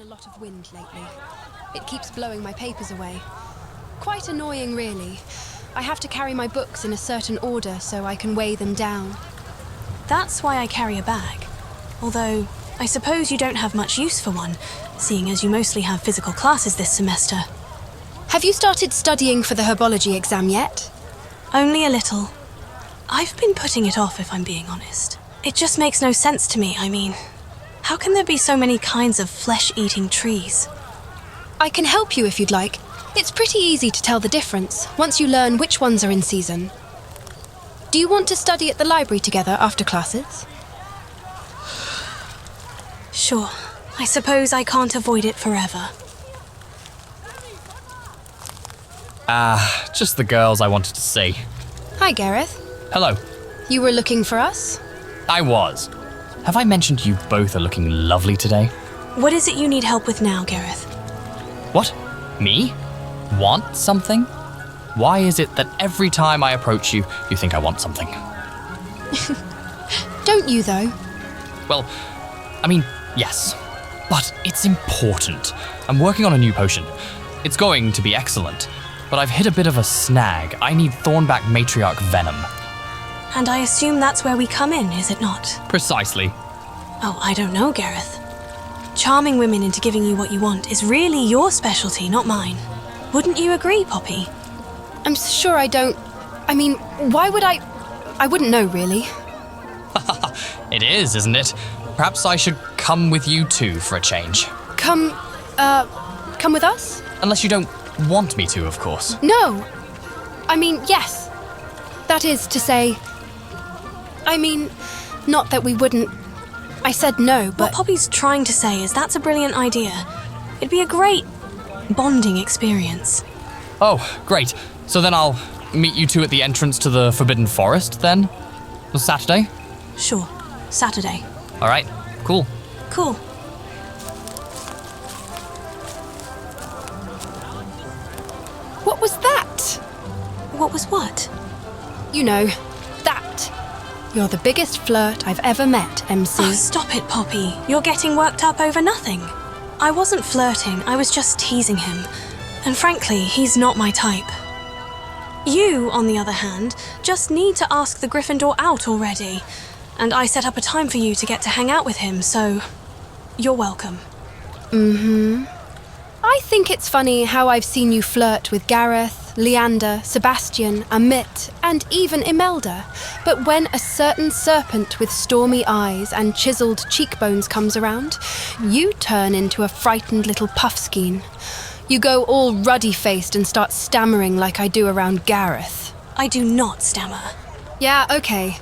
a lot of wind lately. It keeps blowing my papers away. Quite annoying, really. I have to carry my books in a certain order so I can weigh them down. That's why I carry a bag. Although, I suppose you don't have much use for one, seeing as you mostly have physical classes this semester. Have you started studying for the herbology exam yet? Only a little. I've been putting it off, if I'm being honest. It just makes no sense to me, I mean. How can there be so many kinds of flesh-eating trees? I can help you if you'd like. It's pretty easy to tell the difference once you learn which ones are in season. Do you want to study at the library together after classes? Sure. I suppose I can't avoid it forever. Just the girls I wanted to see. Hi, Gareth. Hello. You were looking for us? I was. Have I mentioned you both are looking lovely today? What is it you need help with now, Gareth? What? Me? Want something? Why is it that every time I approach you, you think I want something? Don't you, though? Well, I mean, yes. But it's important. I'm working on a new potion. It's going to be excellent. But I've hit a bit of a snag. I need Thornback Matriarch Venom. And I assume that's where we come in, is it not? Precisely. Oh, I don't know, Gareth. Charming women into giving you what you want is really your specialty, not mine. Wouldn't you agree, Poppy? I'm sure I don't... I mean, why would I... I wouldn't know, really. It is, isn't it? Perhaps I should come with you too for a change. Come with us? Unless you don't want me to, of course. No. I mean, yes. That is to say... I mean, not that we wouldn't... I said no, but... What Poppy's trying to say is that's a brilliant idea. It'd be a great bonding experience. Oh, great. So then I'll meet you two at the entrance to the Forbidden Forest, then? On Saturday? Sure. Saturday. All right, cool. Cool. What was that? What was what? You know, that. You're the biggest flirt I've ever met, MC. Oh, stop it, Poppy. You're getting worked up over nothing. I wasn't flirting, I was just teasing him. And frankly, he's not my type. You, on the other hand, just need to ask the Gryffindor out already. And I set up a time for you to get to hang out with him, so you're welcome. I think it's funny how I've seen you flirt with Gareth, Leander, Sebastian, Amit, and even Imelda. But when a certain serpent with stormy eyes and chiseled cheekbones comes around, you turn into a frightened little puffskein. You go all ruddy-faced and start stammering like I do around Gareth. I do not stammer. Yeah, okay.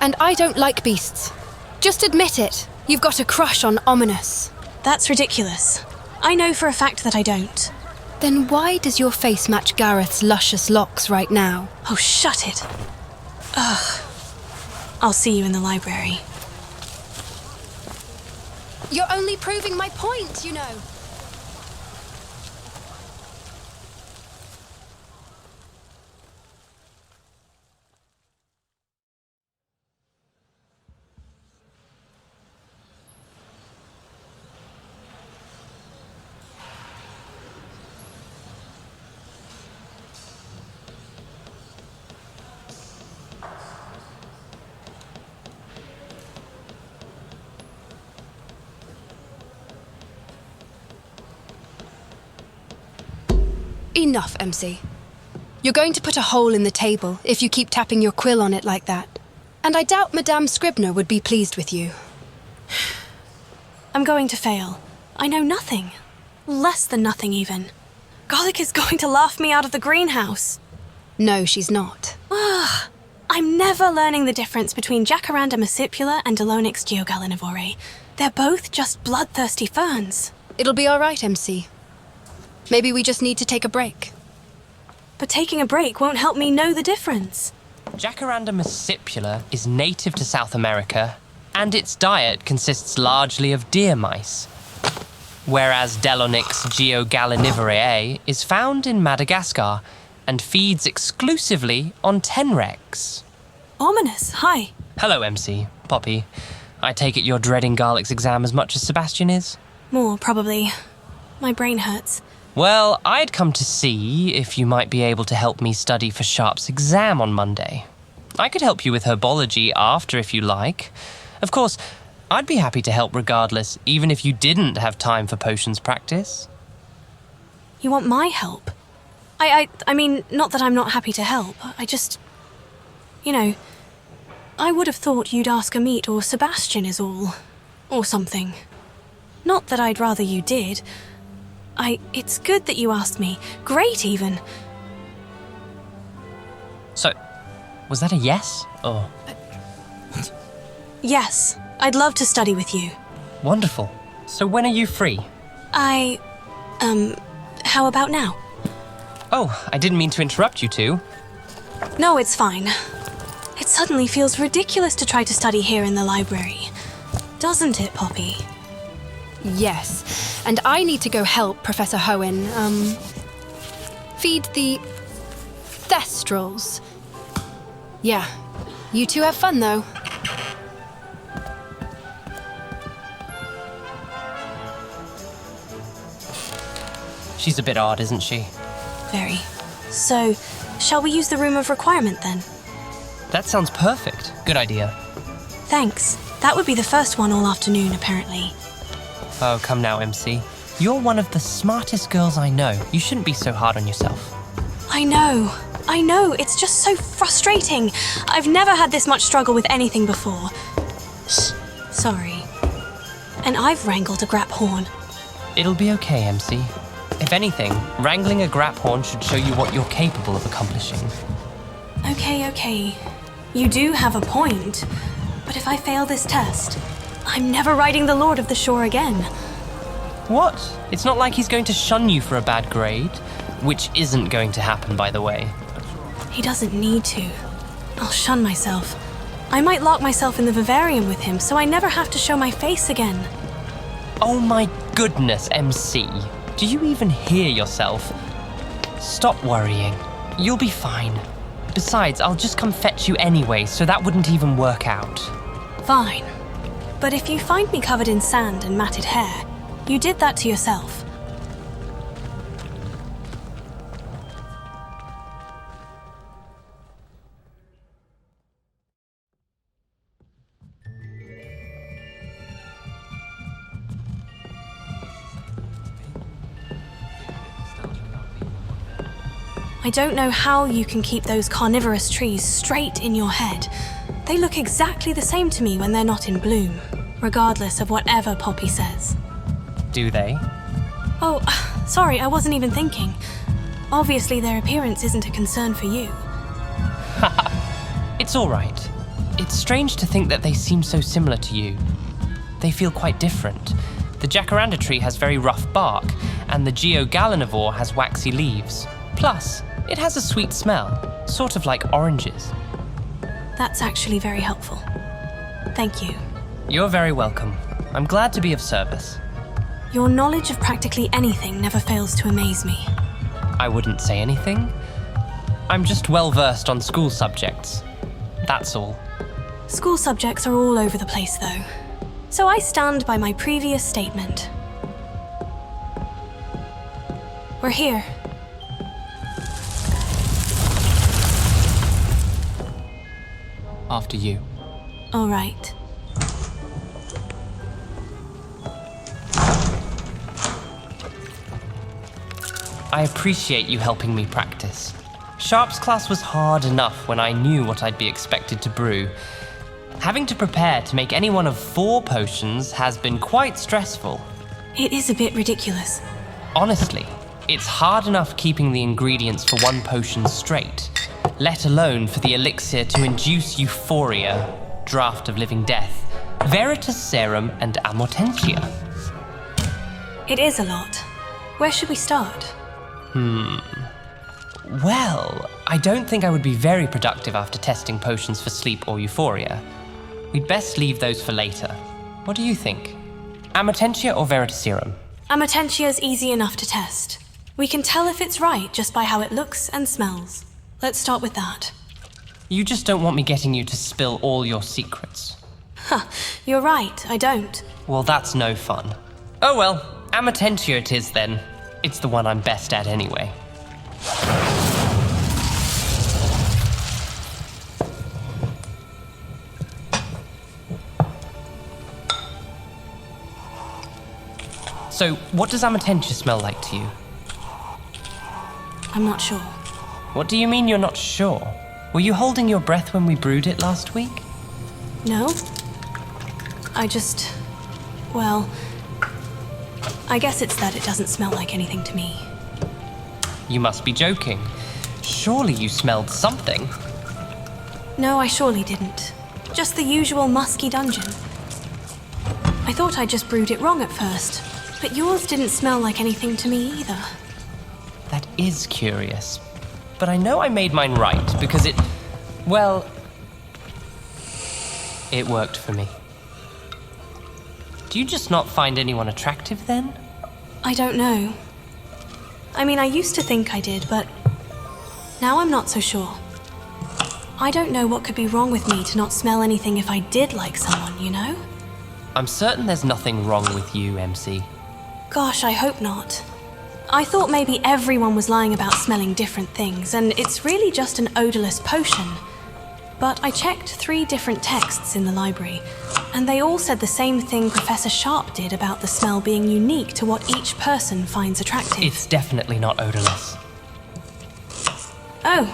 And I don't like beasts. Just admit it. You've got a crush on Ominous. That's ridiculous. I know for a fact that I don't. Then why does your face match Gareth's luscious locks right now? Oh, shut it. Ugh. I'll see you in the library. You're only proving my point, you know. Enough, MC. You're going to put a hole in the table if you keep tapping your quill on it like that. And I doubt Madame Scribner would be pleased with you. I'm going to fail. I know nothing. Less than nothing, even. Garlic is going to laugh me out of the greenhouse. No, she's not. Ugh. I'm never learning the difference between Jacaranda Muscipula and Delonix geogallinivore. They're both just bloodthirsty ferns. It'll be all right, MC. Maybe we just need to take a break. But taking a break won't help me know the difference. Jacaranda muscipula is native to South America, and its diet consists largely of deer mice. Whereas Delonix geogallinivore is found in Madagascar and feeds exclusively on tenrecs. Ominous, hi. Hello, MC. Poppy. I take it you're dreading Garlic's exam as much as Sebastian is? More, probably. My brain hurts. Well, I'd come to see if you might be able to help me study for Sharp's exam on Monday. I could help you with herbology after if you like. Of course, I'd be happy to help regardless, even if you didn't have time for potions practice. You want my help? I mean, not that I'm not happy to help. I just... You know, I would have thought you'd ask Amit or Sebastian is all. Or something. Not that I'd rather you did. It's good that you asked me. Great, even. So, was that a yes? Or... Yes, I'd love to study with you. Wonderful. So when are you free? How about now? Oh, I didn't mean to interrupt you two. No, it's fine. It suddenly feels ridiculous to try to study here in the library. Doesn't it, Poppy? Yes, and I need to go help Professor Hoenn, feed the Thestrals. Yeah, you two have fun, though. She's a bit odd, isn't she? Very. So, shall we use the room of requirement then? That sounds perfect. Good idea. Thanks. That would be the first one all afternoon, apparently. Oh, come now, MC. You're one of the smartest girls I know. You shouldn't be so hard on yourself. I know. It's just so frustrating. I've never had this much struggle with anything before. Shh. Sorry. And I've wrangled a grap horn. It'll be okay, MC. If anything, wrangling a grap horn should show you what you're capable of accomplishing. Okay. You do have a point. But if I fail this test, I'm never riding the Lord of the Shore again. What? It's not like he's going to shun you for a bad grade. Which isn't going to happen, by the way. He doesn't need to. I'll shun myself. I might lock myself in the vivarium with him so I never have to show my face again. Oh my goodness, MC. Do you even hear yourself? Stop worrying. You'll be fine. Besides, I'll just come fetch you anyway, so that wouldn't even work out. Fine. But if you find me covered in sand and matted hair, you did that to yourself. I don't know how you can keep those carnivorous trees straight in your head. They look exactly the same to me when they're not in bloom, regardless of whatever Poppy says. Do they? Oh, sorry, I wasn't even thinking. Obviously their appearance isn't a concern for you. It's all right. It's strange to think that they seem so similar to you. They feel quite different. The jacaranda tree has very rough bark, and the geogalanivore has waxy leaves. Plus, it has a sweet smell, sort of like oranges. That's actually very helpful. Thank you. You're very welcome. I'm glad to be of service. Your knowledge of practically anything never fails to amaze me. I wouldn't say anything. I'm just well versed on school subjects. That's all. School subjects are all over the place, though. So I stand by my previous statement. We're here. After you. All right. I appreciate you helping me practice. Sharp's class was hard enough when I knew what I'd be expected to brew. Having to prepare to make any one of 4 potions has been quite stressful. It is a bit ridiculous. Honestly, it's hard enough keeping the ingredients for 1 potion straight, let alone for the elixir to induce euphoria, draught of living death, veritas serum, and amortentia. It is a lot. Where should we start? Well, I don't think I would be very productive after testing potions for sleep or euphoria. We'd best leave those for later. What do you think? Amortentia or veritas serum? Amortentia's easy enough to test. We can tell if it's right just by how it looks and smells. Let's start with that. You just don't want me getting you to spill all your secrets. You're right, I don't. Well, that's no fun. Oh well, Amatentium it is then. It's the one I'm best at anyway. So, what does Amatentium smell like to you? I'm not sure. What do you mean you're not sure? Were you holding your breath when we brewed it last week? No? Well, I guess it's that it doesn't smell like anything to me. You must be joking. Surely you smelled something. No, I surely didn't. Just the usual musky dungeon. I thought I just brewed it wrong at first, but yours didn't smell like anything to me either. That is curious. But I know I made mine right because it worked for me. Do you just not find anyone attractive then? I don't know. I mean, I used to think I did, but now I'm not so sure. I don't know what could be wrong with me to not smell anything if I did like someone, you know? I'm certain there's nothing wrong with you, MC. Gosh, I hope not. I thought maybe everyone was lying about smelling different things, and it's really just an odorless potion. But I checked 3 different texts in the library, and they all said the same thing Professor Sharp did about the smell being unique to what each person finds attractive. It's definitely not odorless. Oh.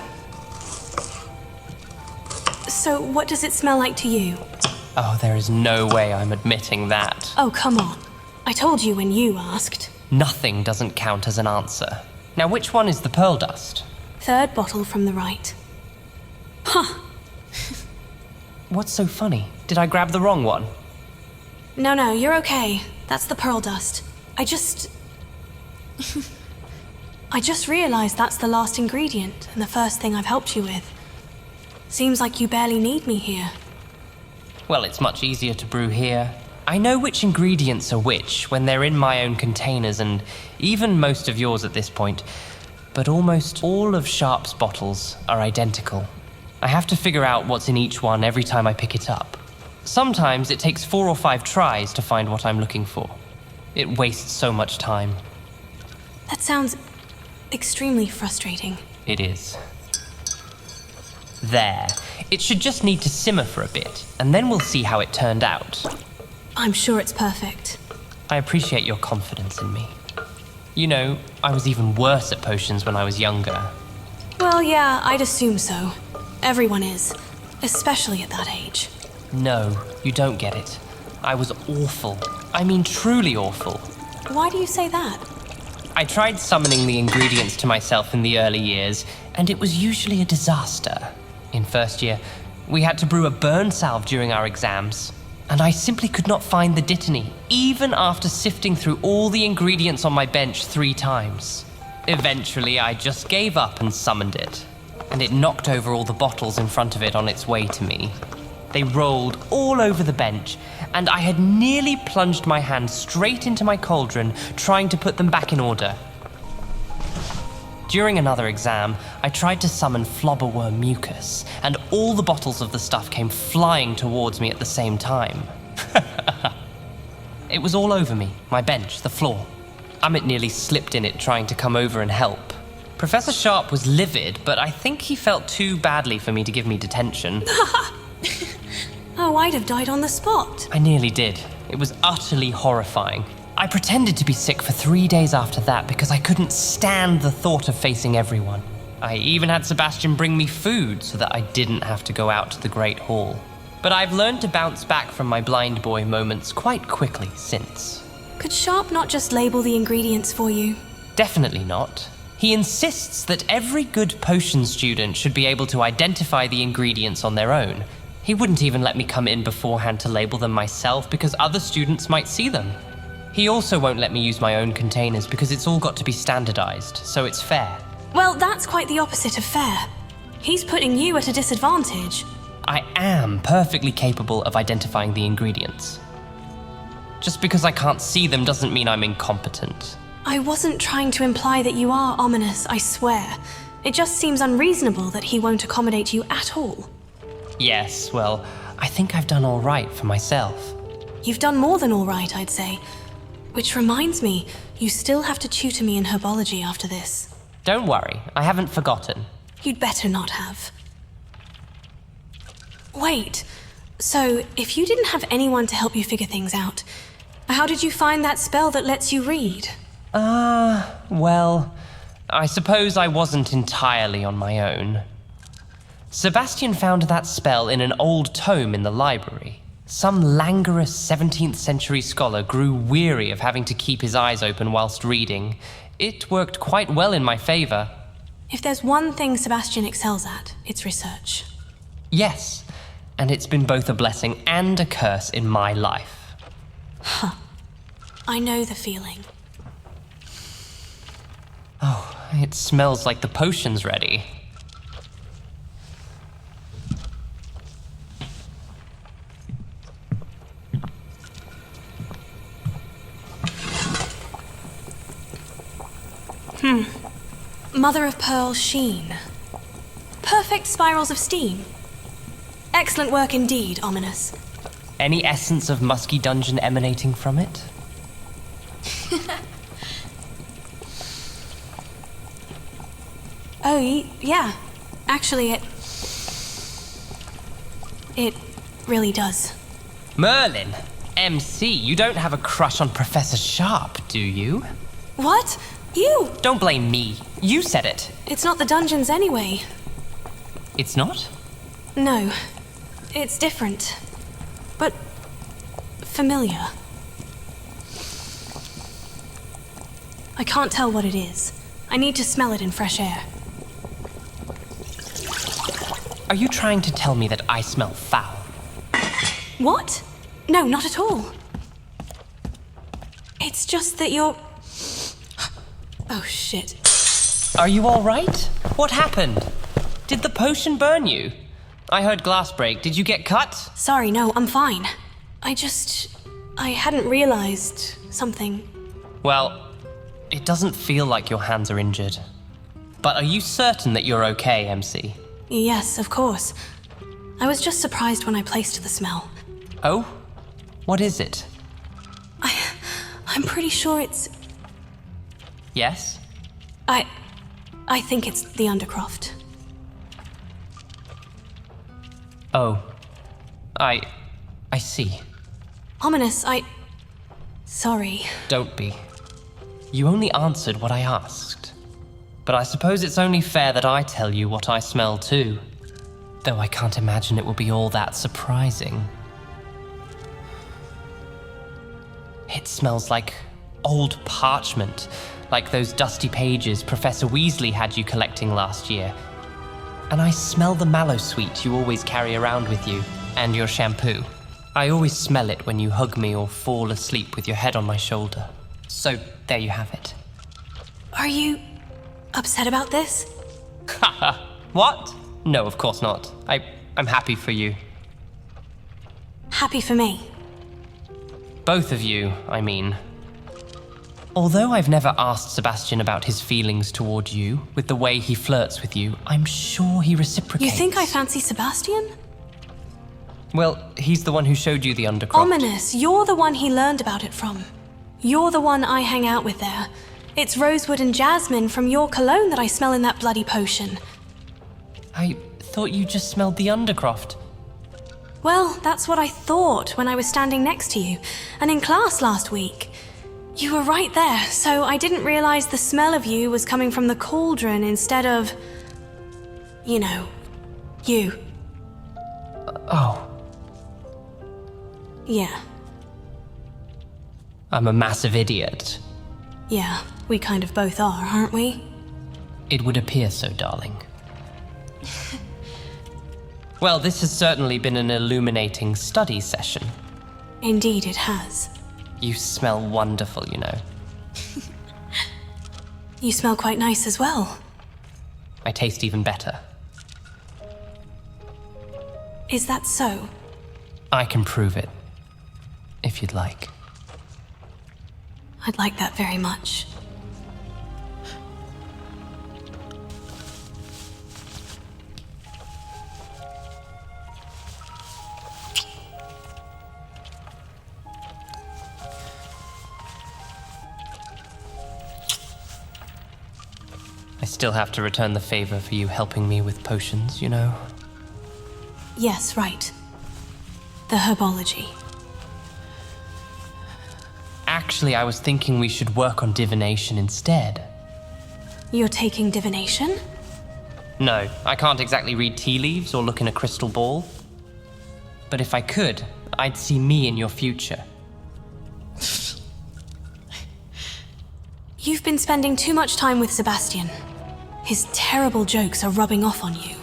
So what does it smell like to you? Oh, there is no way I'm admitting that. Oh, come on. I told you when you asked. Nothing doesn't count as an answer. Now, which one is the pearl dust? 3rd bottle from the right. Huh. What's so funny? Did I grab the wrong one? No, you're okay. That's the pearl dust. I just realized that's the last ingredient and the first thing I've helped you with. Seems like you barely need me here. Well, it's much easier to brew here. I know which ingredients are which when they're in my own containers, and even most of yours at this point. But almost all of Sharp's bottles are identical. I have to figure out what's in each one every time I pick it up. Sometimes it takes 4 or 5 tries to find what I'm looking for. It wastes so much time. That sounds extremely frustrating. It is. There. It should just need to simmer for a bit, and then we'll see how it turned out. I'm sure it's perfect. I appreciate your confidence in me. You know, I was even worse at potions when I was younger. Well, yeah, I'd assume so. Everyone is, especially at that age. No, you don't get it. I was awful. I mean, truly awful. Why do you say that? I tried summoning the ingredients to myself in the early years, and it was usually a disaster. In first year, we had to brew a burn salve during our exams, and I simply could not find the dittany, even after sifting through all the ingredients on my bench 3 times. Eventually, I just gave up and summoned it, and it knocked over all the bottles in front of it on its way to me. They rolled all over the bench, and I had nearly plunged my hand straight into my cauldron, trying to put them back in order. During another exam, I tried to summon flobberworm mucus, and all the bottles of the stuff came flying towards me at the same time. It was all over me, my bench, the floor. Amit nearly slipped in it trying to come over and help. Professor Sharp was livid, but I think he felt too badly for me to give me detention. Oh, I'd have died on the spot. I nearly did. It was utterly horrifying. I pretended to be sick for 3 days after that because I couldn't stand the thought of facing everyone. I even had Sebastian bring me food so that I didn't have to go out to the Great Hall. But I've learned to bounce back from my blind boy moments quite quickly since. Could Sharp not just label the ingredients for you? Definitely not. He insists that every good potion student should be able to identify the ingredients on their own. He wouldn't even let me come in beforehand to label them myself because other students might see them. He also won't let me use my own containers because it's all got to be standardized, so it's fair. Well, that's quite the opposite of fair. He's putting you at a disadvantage. I am perfectly capable of identifying the ingredients. Just because I can't see them doesn't mean I'm incompetent. I wasn't trying to imply that you are ominous, I swear. It just seems unreasonable that he won't accommodate you at all. Yes, well, I think I've done all right for myself. You've done more than all right, I'd say. Which reminds me, you still have to tutor me in herbology after this. Don't worry, I haven't forgotten. You'd better not have. Wait, so if you didn't have anyone to help you figure things out, how did you find that spell that lets you read? Well, I suppose I wasn't entirely on my own. Sebastian found that spell in an old tome in the library. Some languorous 17th century scholar grew weary of having to keep his eyes open whilst reading. It worked quite well in my favor. If there's one thing Sebastian excels at, it's research. Yes, and it's been both a blessing and a curse in my life. I know the feeling. Oh, it smells like the potion's ready. Mother of pearl sheen. Perfect spirals of steam. Excellent work indeed, Ominous. Any essence of musky dungeon emanating from it? Oh, yeah. Actually, it really does. Merlin! MC, you don't have a crush on Professor Sharp, do you? What? You? Don't blame me. You said it. It's not the dungeons anyway. It's not? No. It's different. But familiar. I can't tell what it is. I need to smell it in fresh air. Are you trying to tell me that I smell foul? What? No, not at all. It's just that you're... Oh, shit. Are you all right? What happened? Did the potion burn you? I heard glass break. Did you get cut? Sorry, no, I'm fine. I hadn't realized something. Well, it doesn't feel like your hands are injured. But are you certain that you're okay, MC? Yes, of course. I was just surprised when I placed the smell. Oh? What is it? I'm pretty sure it's... Yes? I think it's the Undercroft. Oh. I see. Ominous, Sorry. Don't be. You only answered what I asked. But I suppose it's only fair that I tell you what I smell too. Though I can't imagine it will be all that surprising. It smells like old parchment, like those dusty pages Professor Weasley had you collecting last year. And I smell the mallow sweet you always carry around with you, and your shampoo. I always smell it when you hug me or fall asleep with your head on my shoulder. So there you have it. Are you upset about this? Haha. What? No, of course not. I'm happy for you. Happy for me. Both of you, I mean. Although I've never asked Sebastian about his feelings toward you, with the way he flirts with you, I'm sure he reciprocates. You think I fancy Sebastian? Well, he's the one who showed you the Undercroft. Ominous, you're the one he learned about it from. You're the one I hang out with there. It's rosewood and jasmine from your cologne that I smell in that bloody potion. I thought you just smelled the Undercroft. Well, that's what I thought when I was standing next to you, and in class last week. You were right there, so I didn't realize the smell of you was coming from the cauldron instead of... you know, you. Oh, Yeah, I'm a massive idiot. yeah, we kind of both are, aren't we? It would appear so, darling. Well, this has certainly been an illuminating study session. Indeed it has. You smell wonderful, you know. You smell quite nice as well. I taste even better. Is that so? I can prove it, if you'd like. I'd like that very much. I still have to return the favor for you helping me with potions, you know? Yes, right. The herbology. Actually, I was thinking we should work on divination instead. You're taking divination? No, I can't exactly read tea leaves or look in a crystal ball. But if I could, I'd see me in your future. You've been spending too much time with Sebastian. His terrible jokes are rubbing off on you.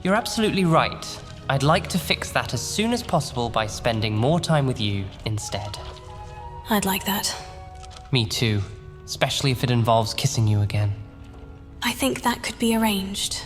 You're absolutely right. I'd like to fix that as soon as possible by spending more time with you instead. I'd like that. Me too, especially if it involves kissing you again. I think that could be arranged.